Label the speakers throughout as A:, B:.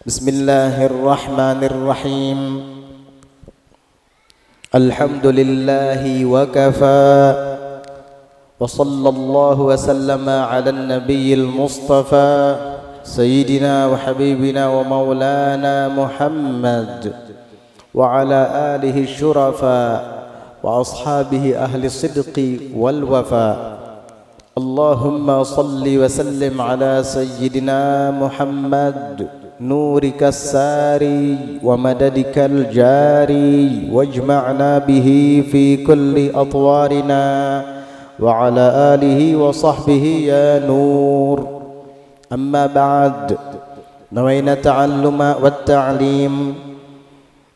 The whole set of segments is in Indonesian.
A: Bismillahirrahmanirrahim. Alhamdulillahi wa kafa. Wa sallallahu wa sallama ala nabiyil mustafa Sayyidina wa habibina wa maulana Muhammad wa ala alihi syurafa wa ashabihi ahli sidqi wal wafa. Allahumma salli wa sallim ala Sayyidina Muhammad نورك الساري ومددك الجاري واجمعنا به في كل أطوارنا وعلى آله وصحبه يا نور. أما بعد، نوينا التعلم والتعليم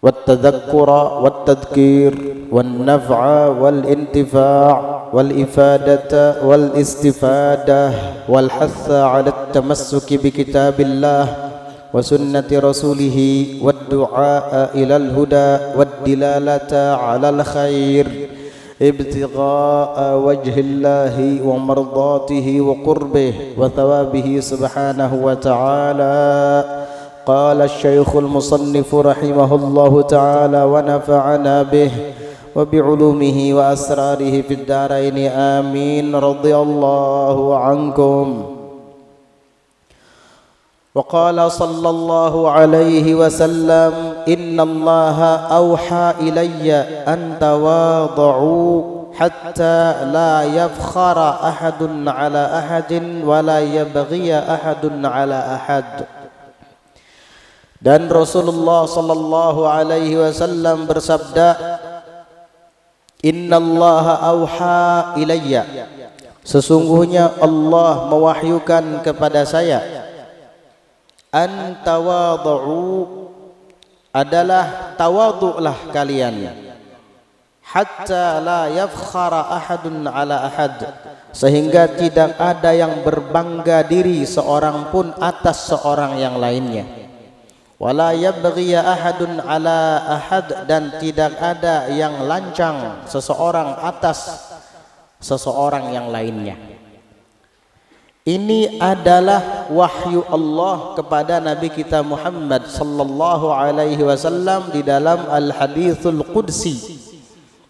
A: والتذكر والتذكير والنفع والانتفاع والإفادة والاستفادة والحث على التمسك بكتاب الله وسنة رسوله والدعاء إلى الهدى والدلالة على الخير ابتغاء وجه الله ومرضاته وقربه وثوابه سبحانه وتعالى. قال الشيخ المصنف رحمه الله تعالى ونفعنا به وبعلومه وأسراره في الدارين آمين. رضي الله عنكم. وقال صلى الله عليه وسلم إن الله أوحى إلي أن تواضعوا حتى لا يفخر أحد على أحد ولا يبغي أحد على أحد. Dan Rasulullah sallallahu alaihi wasallam bersabda, Innallaha auha ilayya, sesungguhnya Allah mewahyukan kepada saya, an tawadhu, adalah tawadhu'lah kalian, hatta la yafkhara ahadun ala ahad, sehingga tidak ada yang berbangga diri seorang pun atas seorang yang lainnya, wala yabghiya ahadun ala ahad, dan tidak ada yang lancang seseorang atas seseorang yang lainnya. Ini adalah wahyu Allah kepada Nabi kita Muhammad sallallahu alaihi wasallam di dalam Al-Hadithul Qudsi.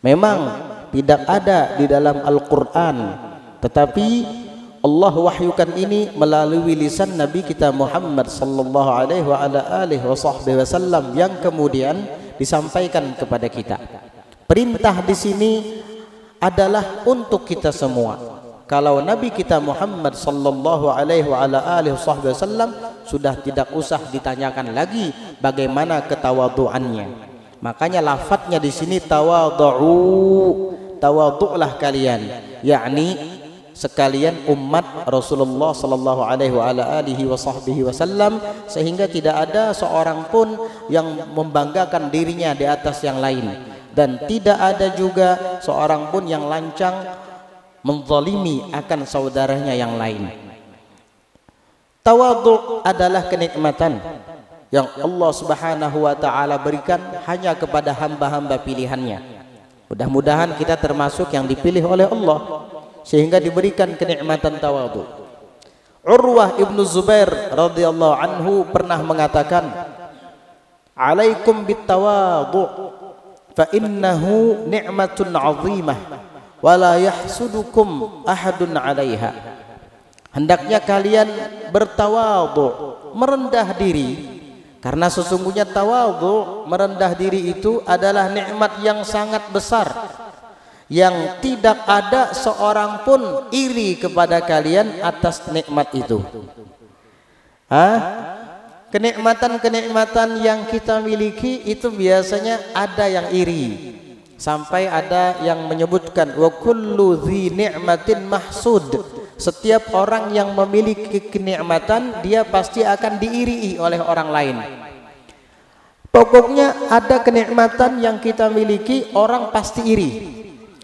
A: Memang tidak ada di dalam Al-Qur'an, tetapi Allah wahyukan ini melalui lisan Nabi kita Muhammad sallallahu alaihi wa ala alihi wasallam yang kemudian disampaikan kepada kita. Perintah di sini adalah untuk kita semua. Kalau Nabi kita Muhammad sallallahu alaihi wa ala alihi wasallam sudah tidak usah ditanyakan lagi bagaimana ketawadhuannya. Makanya lafadznya di sini tawadhu, tawadhulah kalian, yakni sekalian umat Rasulullah sallallahu alaihi wa ala alihi wasallam, sehingga tidak ada seorang pun yang membanggakan dirinya di atas yang lain, dan tidak ada juga seorang pun yang lancang menzalimi akan saudaranya yang lain. Tawadhu adalah kenikmatan yang Allah Subhanahu wa taala berikan hanya kepada hamba-hamba pilihannya. Mudah-mudahan kita termasuk yang dipilih oleh Allah sehingga diberikan kenikmatan tawadhu. Urwah ibnu Zubair radhiyallahu anhu pernah mengatakan, "Alaikum bitawadhu fa innahu ni'matun 'azimah wala yahsudukum ahadun 'alaiha." Hendaknya kalian bertawadhu, merendah diri, karena sesungguhnya tawadhu, merendah diri itu adalah nikmat yang sangat besar, yang tidak ada seorang pun iri kepada kalian atas nikmat itu. Kenikmatan-kenikmatan yang kita miliki itu biasanya ada yang iri. Sampai ada yang menyebutkan wa kullu dzi ni'matin mahsud, setiap orang yang memiliki kenikmatan dia pasti akan diirii oleh orang lain. Pokoknya ada kenikmatan yang kita miliki orang pasti iri.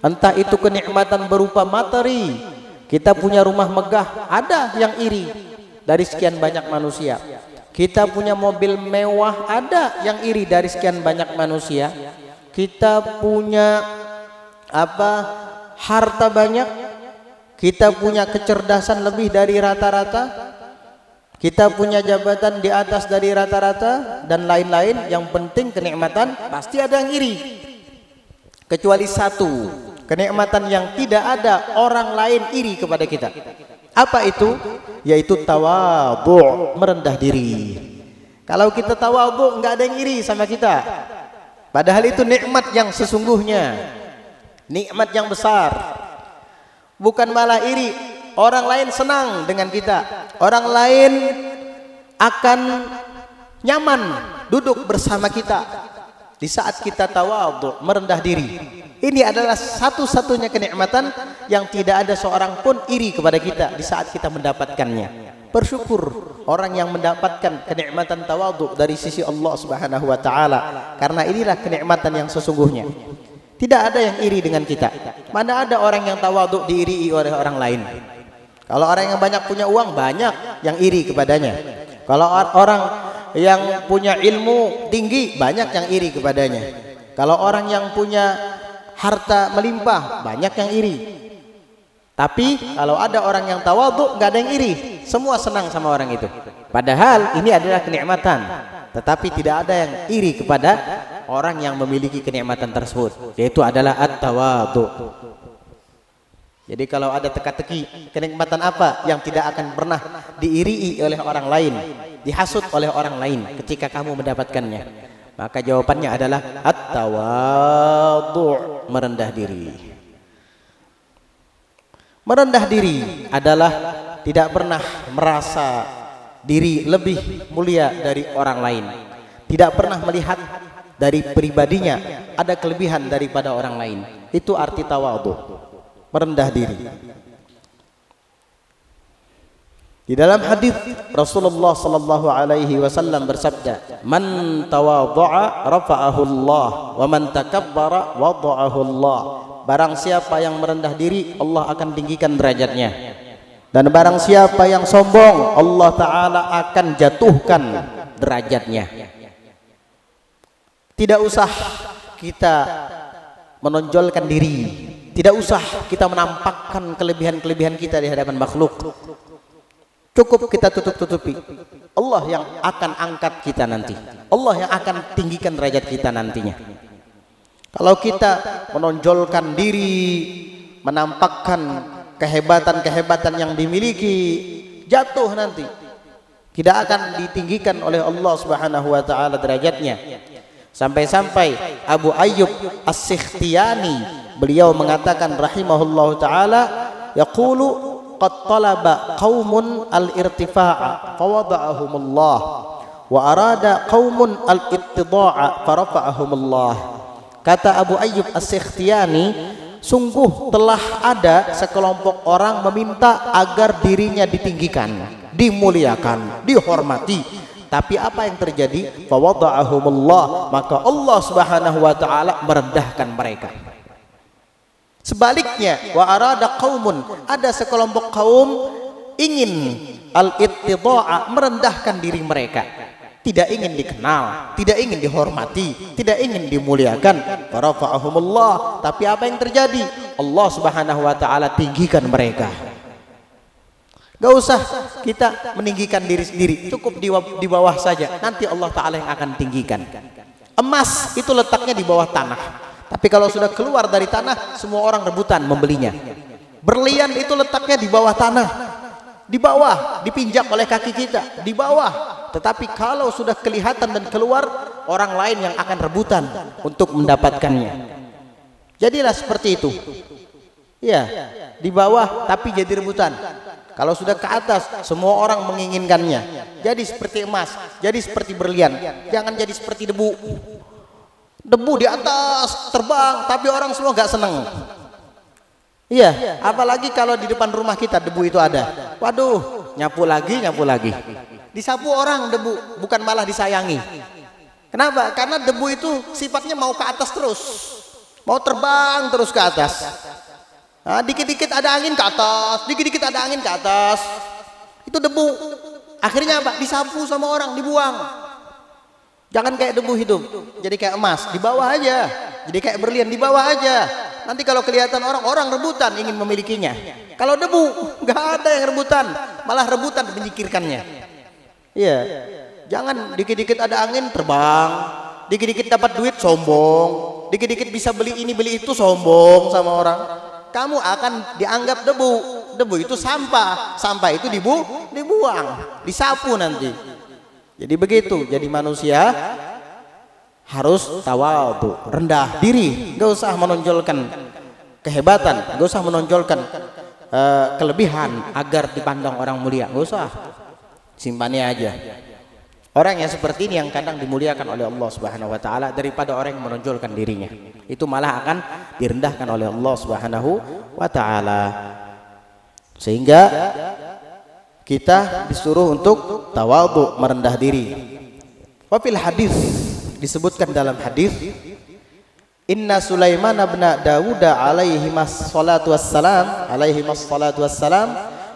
A: Entah itu kenikmatan berupa materi, kita punya rumah megah, ada yang iri dari sekian banyak manusia. Kita punya mobil mewah, ada yang iri dari sekian banyak manusia. Kita punya harta banyak, kita punya kecerdasan lebih dari rata-rata, kita punya jabatan di atas dari rata-rata dan lain-lain, yang penting kenikmatan pasti ada yang iri. Kecuali satu, kenikmatan yang tidak ada orang lain iri kepada kita. Apa itu? Yaitu tawadhu, merendah diri. Kalau kita tawadhu, nggak ada yang iri sama kita. Padahal itu nikmat yang sesungguhnya, nikmat yang besar. Bukan malah iri, orang lain senang dengan kita, orang lain akan nyaman duduk bersama kita di saat kita tawadhu, merendah diri. Ini adalah satu-satunya kenikmatan yang tidak ada seorang pun iri kepada kita di saat kita mendapatkannya. Bersyukur orang yang mendapatkan kenikmatan tawadhu dari sisi Allah Subhanahu wa taala, karena inilah kenikmatan yang sesungguhnya. Tidak ada yang iri dengan kita. Mana ada orang yang tawadhu diirii oleh orang lain. Kalau orang yang banyak punya uang, banyak yang iri kepadanya. Kalau orang yang punya ilmu tinggi, banyak yang iri kepadanya. Kalau orang yang punya harta melimpah, banyak yang iri. Tapi kalau ada orang yang tawadhu, nggak ada yang iri, semua senang sama orang itu. Padahal ini adalah kenikmatan, tetapi tidak ada yang iri kepada orang yang memiliki kenikmatan tersebut, yaitu adalah at-tawadhu. Jadi kalau ada teka-teki, kenikmatan apa yang tidak akan pernah diirii oleh orang lain, dihasut oleh orang lain ketika kamu mendapatkannya? Maka jawabannya adalah at-tawadhu, merendah diri. Merendah diri adalah tidak pernah merasa diri lebih mulia dari orang lain, tidak pernah melihat dari pribadinya ada kelebihan daripada orang lain. Itu arti tawadhu, merendah diri. Di dalam hadis Rasulullah sallallahu alaihi wasallam bersabda, "Man tawadha'a rafa'ahu Allah, wa man takabbara wada'ahu Allah." Barang siapa yang merendah diri, Allah akan tinggikan derajatnya. Dan barang siapa yang sombong, Allah Ta'ala akan jatuhkan derajatnya. Tidak usah kita menonjolkan diri, tidak usah kita menampakkan kelebihan-kelebihan kita di hadapan makhluk. Cukup kita tutup-tutupi. Allah yang akan angkat kita nanti, Allah yang akan tinggikan derajat kita nantinya. Kalau kita menonjolkan diri, menampakkan kehebatan-kehebatan yang dimiliki, jatuh nanti, tidak akan ditinggikan oleh Allah Subhanahu wa taala derajatnya. Sampai-sampai Abu Ayyub As-Sikhtiyani, beliau mengatakan rahimahullahu taala, yaqulu qad talaba qaumun al-irtifa'a fawada'ahumullah wa arada qaumun al-ittida'a farafa'ahumullah. Kata Abu Ayyub As-Sikhtiyani, sungguh telah ada sekelompok orang meminta agar dirinya ditinggikan, dimuliakan, dihormati. Tapi apa yang terjadi? Fawada'ahumullah, maka Allah Subhanahu wa taala merendahkan mereka. Sebaliknya, wa arada qaumun, ada sekelompok kaum ingin al-ittida'a, merendahkan diri mereka. Tidak ingin dikenal, tidak ingin dihormati, tidak ingin dimuliakan. Farafa'ahumullah, tapi apa yang terjadi? Allah Subhanahu wa taala tinggikan mereka. Gak usah kita meninggikan diri sendiri, cukup di bawah saja, nanti Allah taala yang akan tinggikan. Emas itu letaknya di bawah tanah, tapi kalau sudah keluar dari tanah, semua orang rebutan membelinya. Berlian itu letaknya di bawah tanah, di bawah, dipinjak oleh kaki kita, di bawah. Tetapi kalau sudah kelihatan dan keluar, orang lain yang akan rebutan untuk mendapatkannya. Jadilah seperti itu. Ya, di bawah tapi jadi rebutan. Kalau sudah ke atas, semua orang menginginkannya. Jadi seperti emas, jadi seperti berlian. Jangan jadi seperti debu. Debu di atas terbang, tapi orang semua gak seneng. Iya, apalagi kalau di depan rumah kita debu itu ada. Waduh, nyapu lagi, nyapu lagi. Disapu orang debu, bukan malah disayangi. Kenapa? Karena debu itu sifatnya mau ke atas terus, mau terbang terus ke atas. Nah, dikit-dikit ada angin ke atas, dikit-dikit ada angin ke atas. Itu debu. Akhirnya apa? Disapu sama orang, dibuang. Jangan kayak debu hidup, jadi kayak emas, di bawah aja. Jadi kayak berlian, di bawah aja. Nanti kalau kelihatan orang rebutan ingin memilikinya. Kalau debu, nggak ada yang rebutan, malah rebutan menyingkirkannya. Iya. Jangan dikit-dikit ada angin terbang, dikit-dikit dapat duit sombong, dikit-dikit bisa beli ini beli itu sombong sama orang. Kamu akan dianggap debu. Debu itu sampah, sampah itu dibuang, disapu nanti. Jadi begitu. Jadi manusia harus tawadhu, rendah diri, gak usah menonjolkan kehebatan, gak usah menonjolkan kelebihan agar dipandang orang mulia, gak usah, simpannya aja. Orang yang seperti ini yang kadang dimuliakan oleh Allah Subhanahu wa taala daripada orang yang menonjolkan dirinya. Itu malah akan direndahkan oleh Allah Subhanahu wa taala. Sehingga kita disuruh untuk tawadhu, merendah diri. Wa fil hadis, disebutkan dalam hadis, Inna Sulaiman bin Dawud alaihi wassalatu wassalam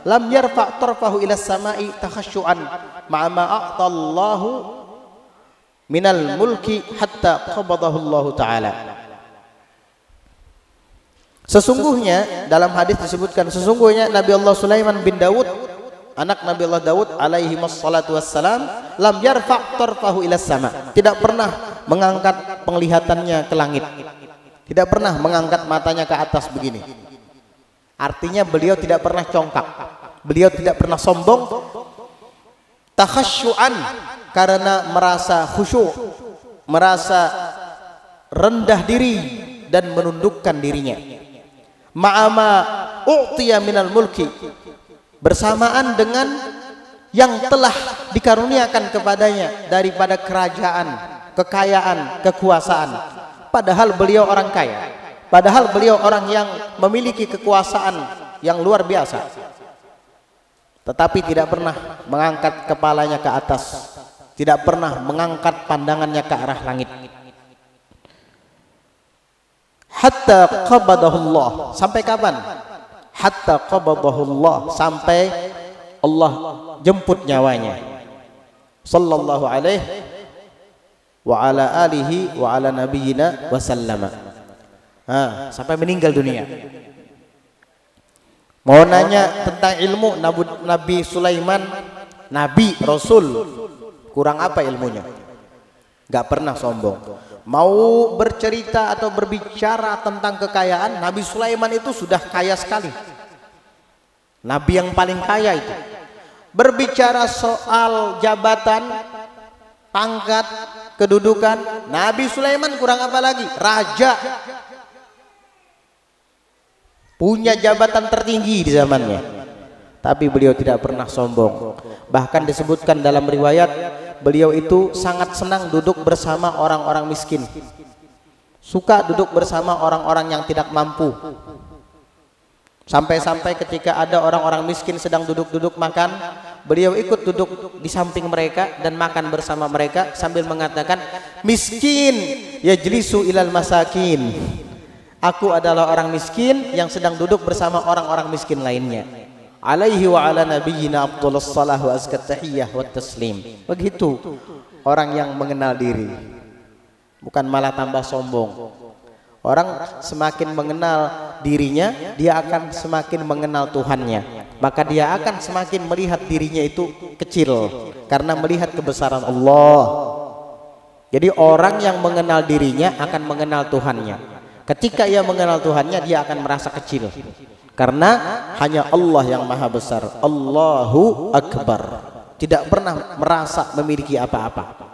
A: lam yarfa' tarfahu ila samai takhasyu'an ma'a ma a'tallahu minal mulki hatta qabadahu Allah taala. Sesungguhnya dalam hadis disebutkan, sesungguhnya Nabi Allah Sulaiman bin Dawud, anak Nabi Allah Dawud alaihi wassalatu wassalam, lam yarfa' tarfahu ila sama, tidak pernah mengangkat penglihatannya ke langit, tidak pernah mengangkat matanya ke atas begini. Artinya beliau tidak pernah congkak, beliau tidak pernah sombong. Takhasyu'an, karena merasa khusyuk, merasa rendah diri dan menundukkan dirinya. Ma'ama u'tiya minal mulki, bersamaan dengan yang telah dikaruniakan kepadanya daripada kerajaan, kekayaan, kekuasaan. Padahal beliau orang kaya, padahal beliau orang yang memiliki kekuasaan yang luar biasa, tetapi tidak pernah mengangkat kepalanya ke atas, tidak pernah mengangkat pandangannya ke arah langit. Hatta qabadahullah, sampai kapan? Hatta qabadahullah, sampai Allah jemput nyawanya. Sallallahu alaihi wa ala alihi wa ala nabiyyina wasallama. Sampai meninggal dunia. Mau nanya tentang ilmu Nabi Sulaiman, Nabi Rasul, kurang apa ilmunya? Gak pernah sombong. Mau bercerita atau berbicara tentang kekayaan, Nabi Sulaiman itu sudah kaya sekali, Nabi yang paling kaya itu. Berbicara soal jabatan, pangkat, kedudukan, Nabi Sulaiman kurang apa lagi? Raja, punya jabatan tertinggi di zamannya, tapi beliau tidak pernah sombong. Bahkan disebutkan dalam riwayat, beliau itu sangat senang duduk bersama orang-orang miskin, suka duduk bersama orang-orang yang tidak mampu. Sampai-sampai ketika ada orang-orang miskin sedang duduk-duduk makan, beliau ikut duduk di samping mereka dan makan bersama mereka sambil mengatakan, miskin yajlisu ilal masakin, aku adalah orang miskin yang sedang duduk bersama orang-orang miskin lainnya. Alaihi wa ala nabiyyina afdhalus salah wa azkat tahiyyah wa taslim. Begitu orang yang mengenal diri, bukan malah tambah sombong. Orang semakin mengenal dirinya, dia akan semakin mengenal Tuhannya, maka dia akan semakin melihat dirinya itu kecil karena melihat kebesaran Allah. Jadi orang yang mengenal dirinya akan mengenal Tuhannya. Ketika ia mengenal Tuhannya, dia akan merasa kecil karena hanya Allah yang maha besar. Allahu Akbar, tidak pernah merasa memiliki apa-apa.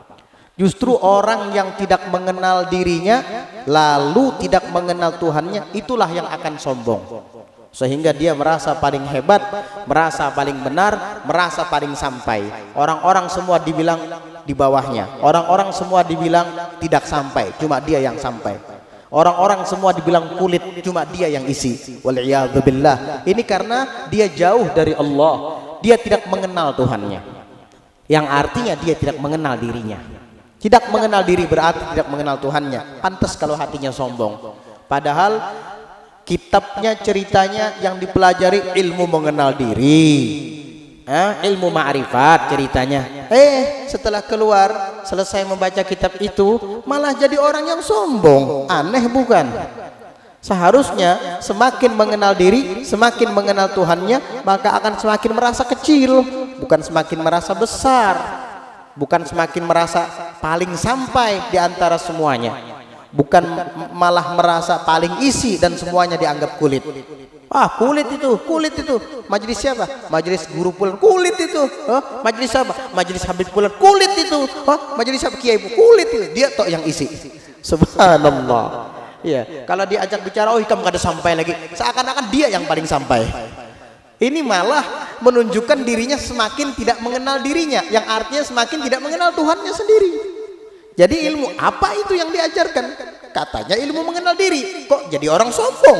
A: Justru orang yang tidak mengenal dirinya lalu tidak mengenal Tuhannya, itulah yang akan sombong, sehingga dia merasa paling hebat, merasa paling benar, merasa paling sampai. Orang-orang semua dibilang di bawahnya, orang-orang semua dibilang tidak sampai, cuma dia yang sampai. Orang-orang semua dibilang kulit, cuma dia yang isi. Wal'iyadzubillah. Ini karena dia jauh dari Allah, dia tidak mengenal Tuhannya, yang artinya dia tidak mengenal dirinya. Tidak mengenal diri berarti tidak mengenal Tuhannya. Pantas kalau hatinya sombong. Padahal kitabnya, ceritanya yang dipelajari ilmu mengenal diri, ilmu ma'rifat ceritanya. Setelah keluar selesai membaca kitab itu malah jadi orang yang sombong. Aneh bukan? Seharusnya semakin mengenal diri, semakin mengenal Tuhannya, maka akan semakin merasa kecil, bukan semakin merasa besar, bukan semakin merasa paling sampai di antara semuanya, bukan malah merasa paling isi dan semuanya dianggap kulit. Kulit itu majelis siapa? Majelis guru Fulan, kulit itu. Majelis apa? Majelis Habib Fulan, kulit itu. Majelis siapa? Kiai kulit itu. Dia tok yang isi. Subhanallah. Iya, kalau diajak bicara, kamu kada sampai lagi, seakan-akan dia yang paling sampai. Ini malah menunjukkan dirinya semakin tidak mengenal dirinya, yang artinya semakin tidak mengenal Tuhannya sendiri. Jadi ilmu apa itu yang diajarkan? Katanya ilmu mengenal diri, kok jadi orang sombong.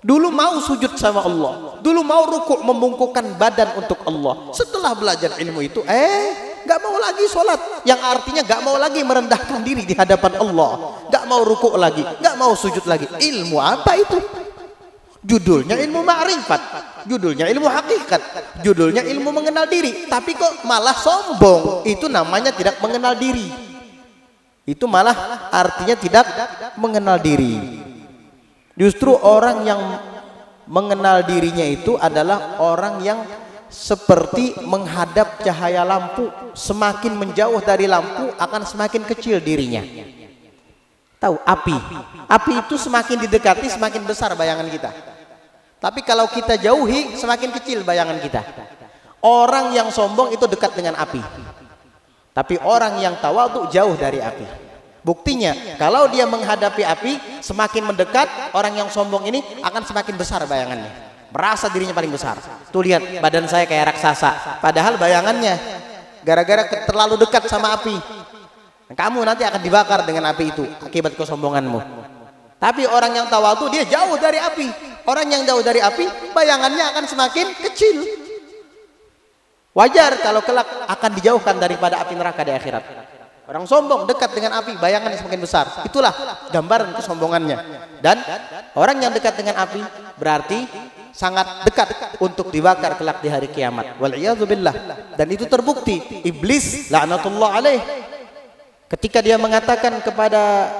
A: Dulu mau sujud sama Allah, dulu mau rukuk membungkukkan badan untuk Allah. Setelah belajar ilmu itu, gak mau lagi sholat, yang artinya gak mau lagi merendahkan diri di hadapan Allah, gak mau rukuk lagi, gak mau sujud lagi. Ilmu apa itu? Judulnya ilmu ma'rifat, judulnya ilmu hakikat, judulnya ilmu mengenal diri, tapi kok malah sombong. Itu namanya tidak mengenal diri. Itu malah artinya tidak mengenal diri. Justru orang yang mengenal dirinya itu adalah orang yang seperti menghadap cahaya lampu. Semakin menjauh dari lampu akan semakin kecil dirinya. Tahu api? Api itu semakin didekati semakin besar bayangan kita. Tapi kalau kita jauhi semakin kecil bayangan kita. Orang yang sombong itu dekat dengan api. Tapi orang yang tawadhu jauh dari api. Buktinya kalau dia menghadapi api, semakin mendekat, orang yang sombong ini akan semakin besar bayangannya, merasa dirinya paling besar. Tuh lihat badan saya kayak raksasa, padahal bayangannya gara-gara terlalu dekat sama api. Kamu nanti akan dibakar dengan api itu akibat kesombonganmu. Tapi orang yang tawadhu dia jauh dari api. Orang yang jauh dari api bayangannya akan semakin kecil. Wajar kalau kelak akan dijauhkan daripada api neraka di akhirat. Orang sombong dekat dengan api, bayangannya semakin besar. Itulah gambaran kesombongannya. Dan orang yang dekat dengan api berarti sangat dekat untuk dibakar kelak di hari kiamat. Wal'iyadzubillah. Dan itu terbukti. Iblis la'natullah alaih, ketika dia mengatakan kepada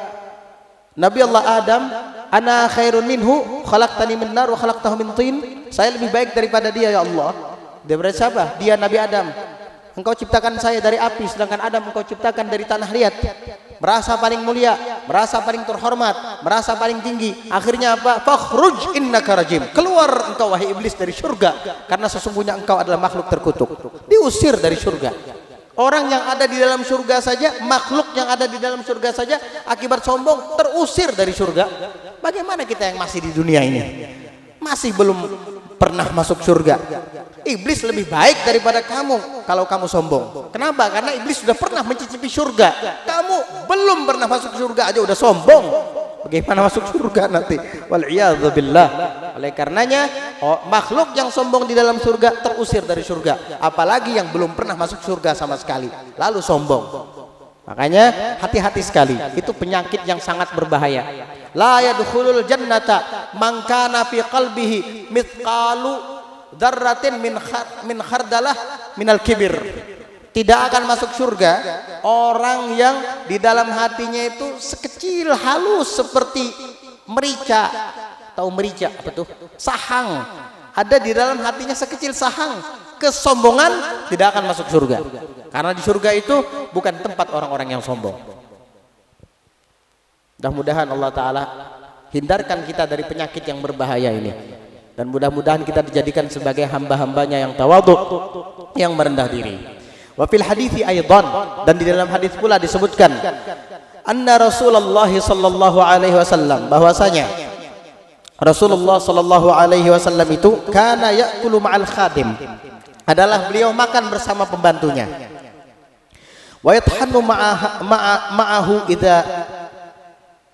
A: Nabi Allah Adam, ana khairun minhu, khalaqtani min nar wa khalaqtahu min tin. Saya lebih baik daripada dia ya Allah. Dia berarti siapa? Dia Nabi Adam. Engkau ciptakan saya dari api, sedangkan Adam engkau ciptakan dari tanah liat. Merasa paling mulia, merasa paling terhormat, merasa paling tinggi. Akhirnya apa? Fakhruj innaka rajim. Keluar engkau wahai iblis dari surga, karena sesungguhnya engkau adalah makhluk terkutuk. Diusir dari surga. Orang yang ada di dalam surga saja, makhluk yang ada di dalam surga saja akibat sombong terusir dari surga. Bagaimana kita yang masih di dunia ini? Masih belum pernah masuk surga. Iblis lebih baik daripada kamu kalau kamu sombong. Kenapa? Karena iblis sudah pernah mencicipi surga. Kamu belum pernah masuk surga aja udah sombong. Bagaimana masuk surga nanti? Wal'iyadzubillah. Oleh karenanya makhluk yang sombong di dalam surga terusir dari surga. Apalagi yang belum pernah masuk surga sama sekali lalu sombong. Makanya hati-hati sekali. Itu penyakit yang sangat berbahaya. La yadkhulul jannata man kana fi qalbihi mithqalu dzarratin min khardalah minal kibir. Tidak akan masuk surga orang yang di dalam hatinya itu sekecil halus seperti merica. Tahu merica apa tuh? Sahang. Ada di dalam hatinya sekecil sahang. Kesombongan tidak akan masuk surga. Karena di surga itu bukan tempat orang-orang yang sombong. Mudah-mudahan Allah Ta'ala hindarkan kita dari penyakit yang berbahaya ini. Dan mudah-mudahan kita dijadikan sebagai hamba-hambanya yang tawadhu, yang merendah diri. Wa fil hadithi aydan, dan di dalam hadis pula disebutkan anna Rasulullah sallallahu alaihi wasallam, bahwasanya Rasulullah sallallahu alaihi wasallam itu kana ya'kulu ma'al khadim, adalah beliau makan bersama pembantunya. Wa yathannu ma'ahu idza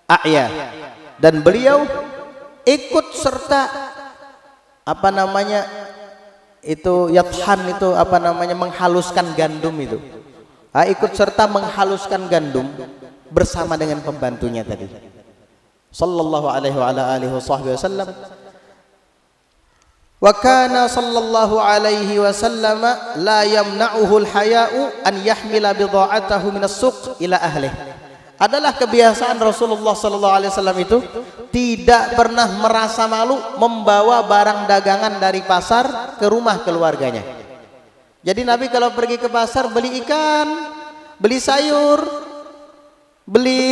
A: a'ya, dan beliau ikut serta apa namanya itu yathan itu apa namanya menghaluskan gandum itu. Ikut serta menghaluskan gandum bersama dengan pembantunya tadi. Sallallahu alaihi wa ala alihi wasallam. Wa kana sallallahu alaihi wasallam la yamna'uhu al-haya'u an yahmila bidha'atahu min as-suq ila ahlihi. adalah kebiasaan Rasulullah SAW itu tidak pernah merasa malu membawa barang dagangan dari pasar ke rumah keluarganya. Jadi Nabi kalau pergi ke pasar beli ikan, beli sayur, beli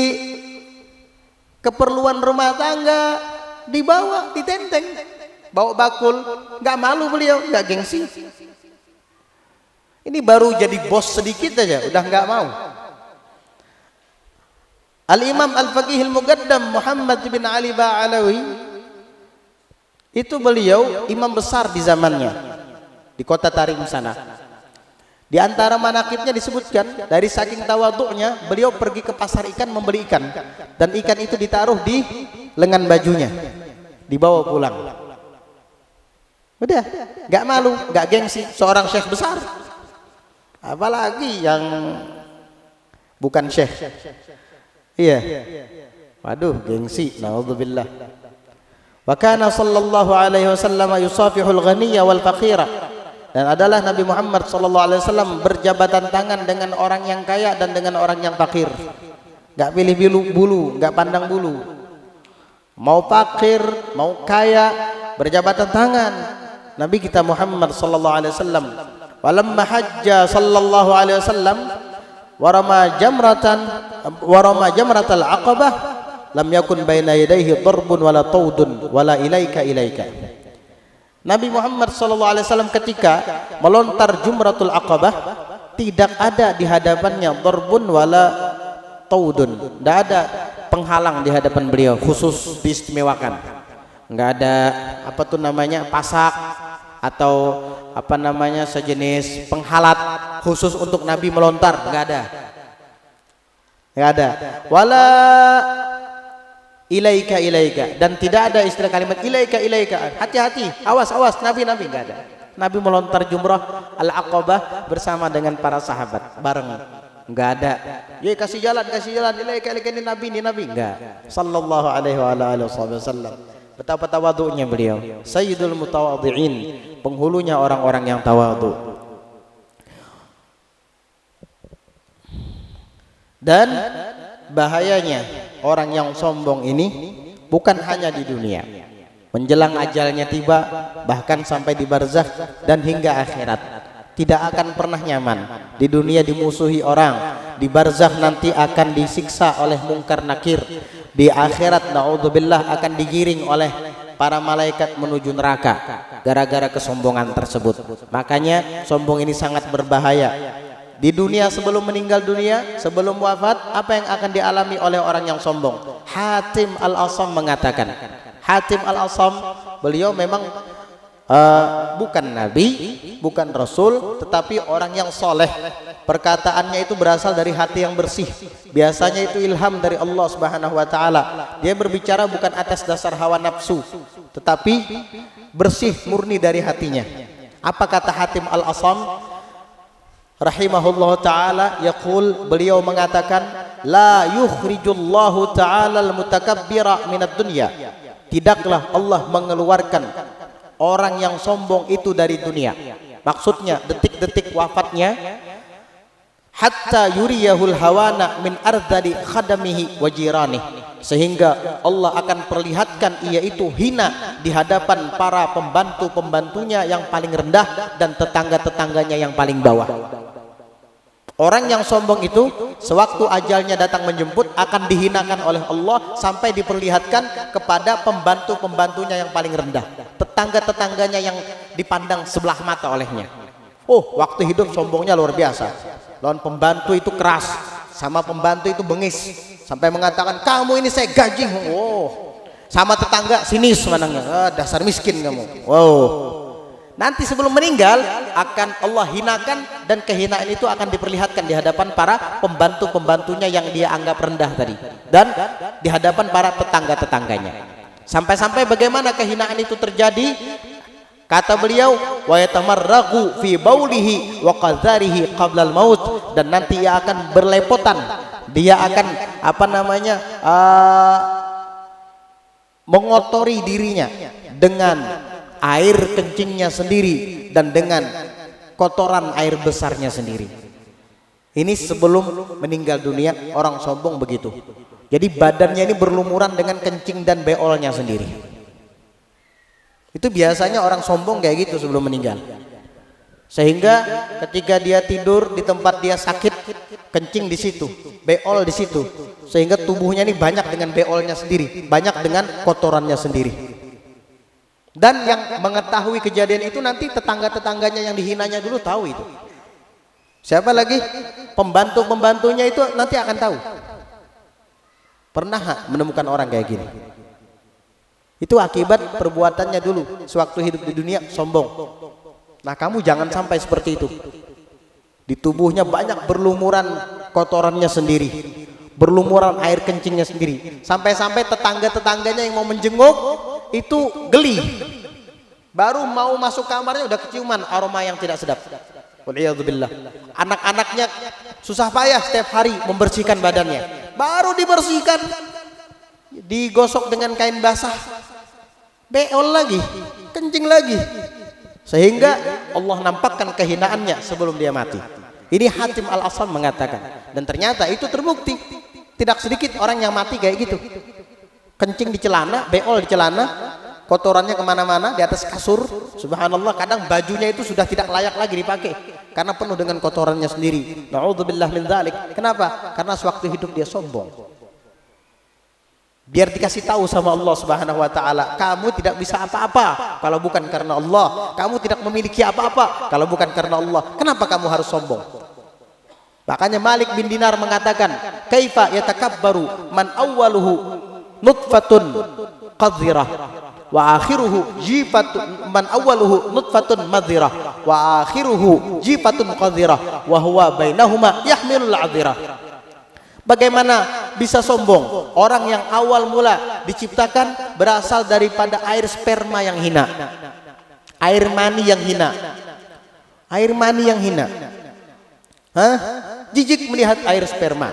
A: keperluan rumah tangga, dibawa, ditenteng, bawa bakul, nggak malu beliau, nggak gengsi. Ini baru jadi bos sedikit aja udah nggak mau. Al-Imam Al-Faqih Al-Muqaddam Muhammad bin Ali Ba'alawi itu beliau imam besar di zamannya di kota Tarim sana. Di antara manaqibnya disebutkan dari saking tawadhu'nya beliau pergi ke pasar ikan membeli ikan, dan ikan itu ditaruh di lengan bajunya, dibawa pulang. Udah, nggak malu, nggak gengsi, seorang syekh besar. Apalagi yang bukan syekh. Iya. Waduh, gengsi. Naudzubillah. Wa kana sallallahu alaihi wasallam yusafihul ghaniyya wal faqira. Dan adalah Nabi Muhammad sallallahu alaihi wasallam berjabatan tangan dengan orang yang kaya dan dengan orang yang fakir. Enggak pilih bulu, enggak pandang bulu. Mau fakir, mau kaya, berjabatan tangan. Nabi kita Muhammad sallallahu alaihi wasallam walamma hajja sallallahu alaihi wasallam warama jamratal aqabah lam yakun baina yadayhi darbun wala taudun wala ilaika. Nabi Muhammad SAW ketika melontar jumratul aqabah tidak ada di hadapannya darbun wala taudun, tidak ada penghalang di hadapan beliau khusus diistimewakan, nggak ada apa tuh namanya pasak atau apa namanya sejenis penghalat khusus untuk Nabi melontar, nggak ada, nggak ada. Wala ilaika, dan tidak ada istilah kalimat ilaika, hati-hati, awas Nabi nggak ada. Nabi melontar jumrah al-aqabah bersama dengan para sahabat bareng, nggak ada. Ya kasih jalan ilaika ini Nabi nggak. Sallallahu alaihi wasallam. Betapa tawadhu'nya beliau, sayyidul mutawadhi'in, penghulunya orang-orang yang tawadhu. Dan bahayanya orang yang sombong ini bukan hanya di dunia, menjelang ajalnya tiba, bahkan sampai di barzakh dan hingga akhirat tidak akan pernah nyaman. Di dunia dimusuhi orang, di barzakh nanti akan disiksa oleh mungkar nakir, di akhirat naudzubillah akan digiring oleh para malaikat menuju neraka gara-gara kesombongan tersebut. Makanya sombong ini sangat berbahaya. Di dunia sebelum meninggal dunia, sebelum wafat, apa yang akan dialami oleh orang yang sombong? Hatim Al-Asam mengatakan, Hatim Al-Asam beliau memang bukan nabi, bukan rasul, tetapi orang yang soleh. Perkataannya itu berasal dari hati yang bersih. Biasanya itu ilham dari Allah Subhanahu wa taala. Dia berbicara bukan atas dasar hawa nafsu, tetapi bersih murni dari hatinya. Apa kata Hatim Al-Asam rahimahullah taala? Yaqul, beliau mengatakan, la yukhrijullahu taala al-mutakabbira minad dunya. Tidaklah Allah mengeluarkan orang yang sombong itu dari dunia. Maksudnya detik-detik wafatnya, hatta yuriyahul hawana min ardali khadamihi wa jiranihi, sehingga Allah akan perlihatkan ia itu hina di hadapan para pembantu-pembantunya yang paling rendah dan tetangga-tetangganya yang paling bawah. Orang yang sombong itu sewaktu ajalnya datang menjemput akan dihinakan oleh Allah sampai diperlihatkan kepada pembantu-pembantunya yang paling rendah, tetangga-tetangganya yang dipandang sebelah mata olehnya. Oh, waktu hidup sombongnya luar biasa. Lawan pembantu itu keras, sama pembantu itu bengis, sampai mengatakan kamu ini saya gaji. Oh, sama tetangga sinis manangnya, dasar miskin kamu. Wow. Nanti sebelum meninggal akan Allah hinakan, dan kehinaan itu akan diperlihatkan di hadapan para pembantu-pembantunya yang dia anggap rendah tadi, dan di hadapan para tetangga-tetangganya. Sampai-sampai bagaimana kehinaan itu terjadi? Kata beliau, wa yatamarragu fi baulihi wa qadharihi qabla al-maut, dan nanti ia akan berlepotan, dia akan apa namanya mengotori dirinya dengan air kencingnya sendiri dan dengan kotoran air besarnya sendiri. Ini sebelum meninggal dunia orang sombong begitu. Jadi badannya ini berlumuran dengan kencing dan beolnya sendiri. Itu biasanya orang sombong kayak gitu sebelum meninggal. Sehingga ketika dia tidur di tempat dia sakit, kencing di situ, beol di situ. Sehingga tubuhnya ini banyak dengan beolnya sendiri, banyak dengan kotorannya sendiri. Dan yang mengetahui kejadian itu nanti tetangga-tetangganya yang dihinanya dulu tahu itu. Siapa lagi? Pembantu-pembantunya itu nanti akan tahu. Pernah menemukan orang kayak gini? Itu akibat perbuatannya dulu sewaktu hidup di dunia sombong. Nah, kamu jangan sampai seperti itu. Di tubuhnya banyak berlumuran kotorannya sendiri, berlumuran air kencingnya sendiri. Sampai-sampai tetangga-tetangganya yang mau menjenguk itu geli. Baru mau masuk kamarnya udah keciuman aroma yang tidak sedap. Waliyadzubillah. Anak-anaknya susah payah setiap hari membersihkan badannya. Baru dibersihkan, digosok dengan kain basah, beol lagi, kencing lagi. Sehingga Allah nampakkan kehinaannya sebelum dia mati. Ini Hatim Al-Asam mengatakan. Dan ternyata itu terbukti. Tidak sedikit orang yang mati kayak gitu. Kencing di celana, beol di celana, kotorannya kemana-mana di atas kasur. Subhanallah, kadang bajunya itu sudah tidak layak lagi dipakai karena penuh dengan kotorannya sendiri. Na'udzubillah min dzalik. Kenapa? Karena sewaktu hidup dia sombong. Biar dikasih tahu sama Allah Subhanahu wa taala, kamu tidak bisa apa-apa kalau bukan karena Allah. Kamu tidak memiliki apa-apa kalau bukan karena Allah. Kenapa kamu harus sombong? Makanya Malik bin Dinar mengatakan, "Kaifa yatakabbaru man awwaluhu nutfatun qadhirah wa akhiruhu jifatun man awwaluhu nutfatun madhirah wa akhiruhu jifatun qadhirah wa huwa bainahuma yahmilul 'adhirah." Bagaimana bisa sombong orang yang awal mula diciptakan berasal daripada air sperma yang hina, air mani yang hina, air mani yang hina. Hah? Jijik melihat air sperma.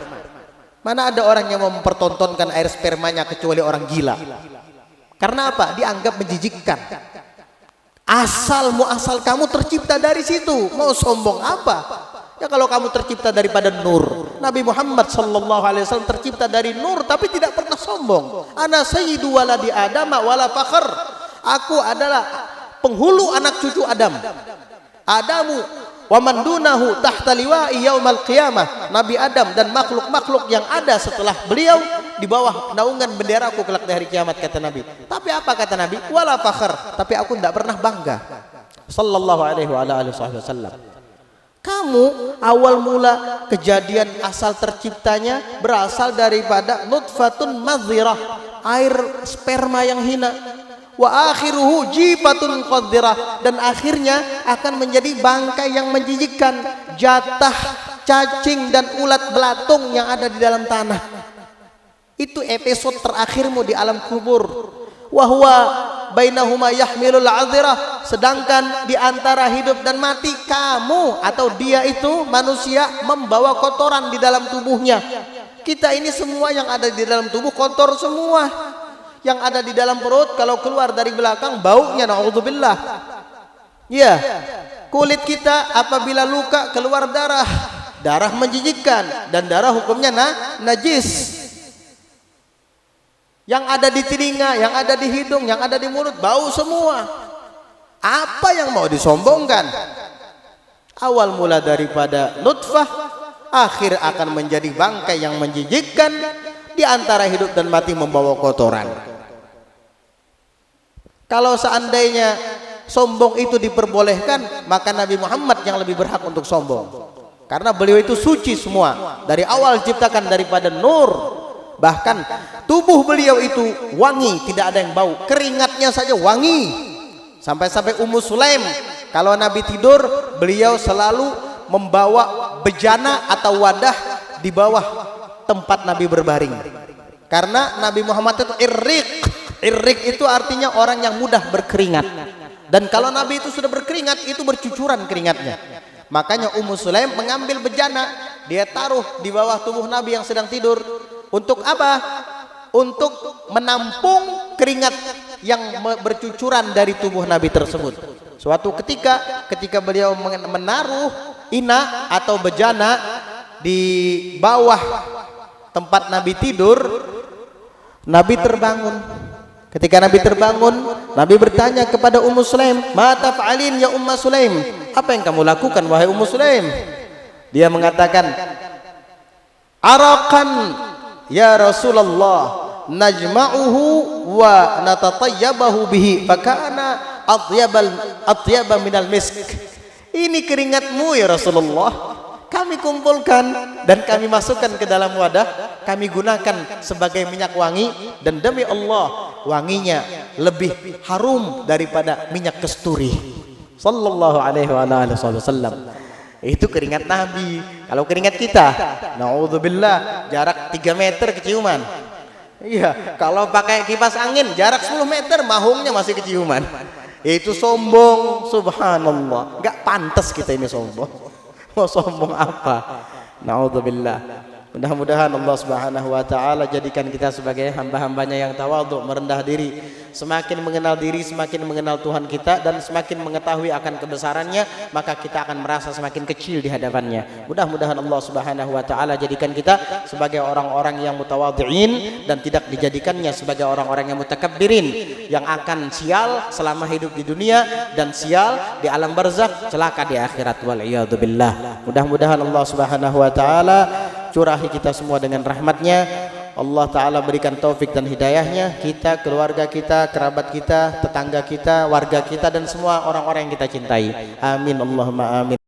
A: Mana ada orang yang mau mempertontonkan air spermanya kecuali orang gila. Karena apa? Dianggap menjijikkan. Asal muasal kamu tercipta dari situ, mau sombong apa? Ya kalau kamu tercipta daripada nur. Nabi Muhammad sallallahu alaihi wasallam tercipta dari nur tapi tidak pernah sombong. Ana sayyidu waladi Adam wala fakhr. Aku adalah penghulu anak cucu Adam. Adamu wa man dunahu tahta liwa'i yaumal qiyamah. Nabi Adam dan makhluk-makhluk yang ada setelah beliau di bawah naungan benderaku kelak di hari kiamat, kata Nabi. Tapi apa kata Nabi? Wala fakhr. Tapi aku tidak pernah bangga. Sallallahu alaihi wasallam. Kamu awal mula kejadian asal terciptanya berasal daripada nutfatun madhirah, air sperma yang hina. Wa akhiruhu jifatun qadhirah, dan akhirnya akan menjadi bangkai yang menjijikkan, jatah cacing dan ulat belatung yang ada di dalam tanah. Itu episode terakhirmu di alam kubur. Wa huwa bainahuma yahmilul 'adhirah, sedangkan di antara hidup dan mati kamu atau dia itu manusia membawa kotoran di dalam tubuhnya. Kita ini semua yang ada di dalam tubuh kotor semua. Yang ada di dalam perut kalau keluar dari belakang baunya naudzubillah. Ya, kulit kita apabila luka keluar darah, darah menjijikkan dan darah hukumnya najis. Yang ada di telinga, yang ada di hidung, yang ada di mulut, bau semua. Apa yang mau disombongkan? Awal mula daripada nutfah, akhir akan menjadi bangkai yang menjijikkan, di antara hidup dan mati membawa kotoran. Kalau seandainya sombong itu diperbolehkan, maka Nabi Muhammad yang lebih berhak untuk sombong. Karena beliau itu suci semua, dari awal diciptakan daripada nur. Bahkan tubuh beliau itu wangi, tidak ada yang bau, keringatnya saja wangi. Sampai-sampai Ummu Sulaim kalau Nabi tidur, beliau selalu membawa bejana atau wadah di bawah tempat Nabi berbaring. Karena Nabi Muhammad itu irriq. Irriq itu artinya orang yang mudah berkeringat. Dan kalau Nabi itu sudah berkeringat, itu bercucuran keringatnya. Makanya Ummu Sulaim mengambil bejana, dia taruh di bawah tubuh Nabi yang sedang tidur. Untuk apa? Untuk menampung keringat yang bercucuran dari tubuh Nabi tersebut. Suatu ketika beliau menaruh ina atau bejana di bawah tempat Nabi tidur, Nabi terbangun. Ketika Nabi terbangun, Nabi bertanya kepada Ummu Sulaim, "Ma taf'alin ya Ummu Sulaim?" Apa yang kamu lakukan wahai Ummu Sulaim? Dia mengatakan, "Araqan ya Rasulullah, najma'uhu wa natatayyabahu bihi fakana atyaba minal misk." Ini keringatmu ya Rasulullah, kami kumpulkan dan kami masukkan ke dalam wadah, kami gunakan sebagai minyak wangi, dan demi Allah wanginya lebih harum daripada minyak kasturi. Sallallahu alaihi wasallam. Itu keringat Nabi. Kalau keringat kita, naudzubillah, jarak 3 meter keciuman. Iya, kalau pakai kipas angin jarak 10 meter mahungnya masih keciuman. Itu sombong, subhanallah. Enggak pantas kita ini sombong. Mau sombong apa? Naudzubillah. Mudah-mudahan Allah Subhanahu wa taala jadikan kita sebagai hamba-hambanya yang tawadhu, merendah diri, semakin mengenal diri, semakin mengenal Tuhan kita, dan semakin mengetahui akan kebesarannya, maka kita akan merasa semakin kecil di hadapannya. Mudah-mudahan Allah Subhanahu wa taala jadikan kita sebagai orang-orang yang mutawadhi'in dan tidak dijadikannya sebagai orang-orang yang mutakabbirin yang akan sial selama hidup di dunia dan sial di alam barzakh, celaka di akhirat, wal iyadu billah. Mudah-mudahan Allah Subhanahu wa taala curahi kita semua dengan rahmatnya. Allah Ta'ala berikan taufik dan hidayahnya, kita, keluarga kita, kerabat kita, tetangga kita, warga kita, dan semua orang-orang yang kita cintai. Amin Allahumma amin.